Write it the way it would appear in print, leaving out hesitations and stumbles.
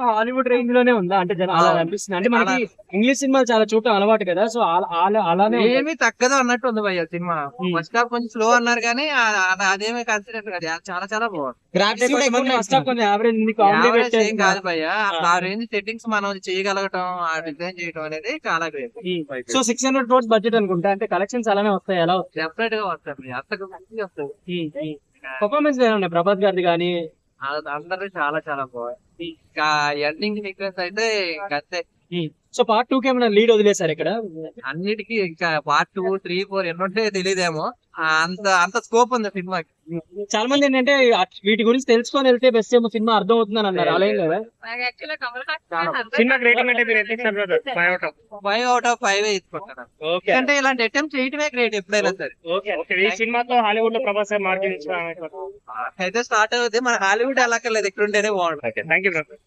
Hollywood range లోనే ఉందా అంటే జనం అలా అవును. అనిపిస్తుంది అంటే మనకి అలా ఇంగ్లీష్ సినిమాలు చాలా చూడటం అలవాటు కదా సో అలానే ఉంటుంది. ఏమీ తగ్గదు అన్నట్టు ఉంది భయ్య సినిమా. ఉమ్. ఫస్ట్ హాఫ్ కొంచెం స్లో అన్నారు కానీ అదేమీ కన్సిడర్ కాదు. చాలా చాలా బాగుంది. అంటే గ్రాఫిక్స్ కూడా ఎక్కువ కొంతమంది ఉన్నాయి ఫస్ట్ హాఫ్ కొంచెం యావరేజ్ ఉంది కామెడీ యావరేజ్ ఏం పెట్టేసి కాదు భయ్య. అసలు ఆ రేంజ్ సెట్టింగ్స్ మనం చేయగలగటం, ఆ డిజైన్ చేయడం అనేది చాలా గ్రేట్. సో 600 crores బడ్జెట్ అనుకుంటా అంటే కలెక్షన్స్ అలానే వస్తాయి ఎలా డెఫినెట్ గా వస్తాయి భయ్య. అంతకు మంచిగా వస్తాయి. పర్ఫార్మెన్స్ ఉన్నాయి ప్రభాస్ గారిది కానీ అందరిది చాలా చాలా బాగుంది. ఇంకా ఎండింగ్ సీక్వెన్స్ అయితే ఇంకా అంతే. సో పార్ట్ 2 కి ఏమైనా లీడ్ వదిలేసారు ఇక్కడ అన్నిటికీ ఇంకా పార్ట్ 2, 3, 4 ఎన్ని ఉంటాయో తెలియదేమో. అంత అంత స్కోప్ ఉంది సినిమాకి. చాలా మంది ఏంటంటే వీటి గురించి తెలుసుకొని వెళ్తే బెస్ట్ ఏమో సినిమా అర్థం అవుతుందని అన్నారు అలా ఏం లేదా సినిమా రేటింగ్ అంటే మీరు ఎంత ఇస్తారు brother? 5 out of 5 out of 5 ఇచ్చుకుంటాను. ఓకే ఎందుకంటే ఇలాంటి అటెంప్ట్ చేయటమే గ్రేట్ ఎప్పుడైనా సరే. ఓకే ఈ సినిమాతో హాలీవుడ్ లో ప్రభాస్ మార్కెట్ అయితే స్టార్ట్ అవుతుంది. మన హాలీవుడ్ వెళ్ళక్కర్లేదు, ఇక్కడ ఉంటేనే బాగుంటుంది. Thank you brother.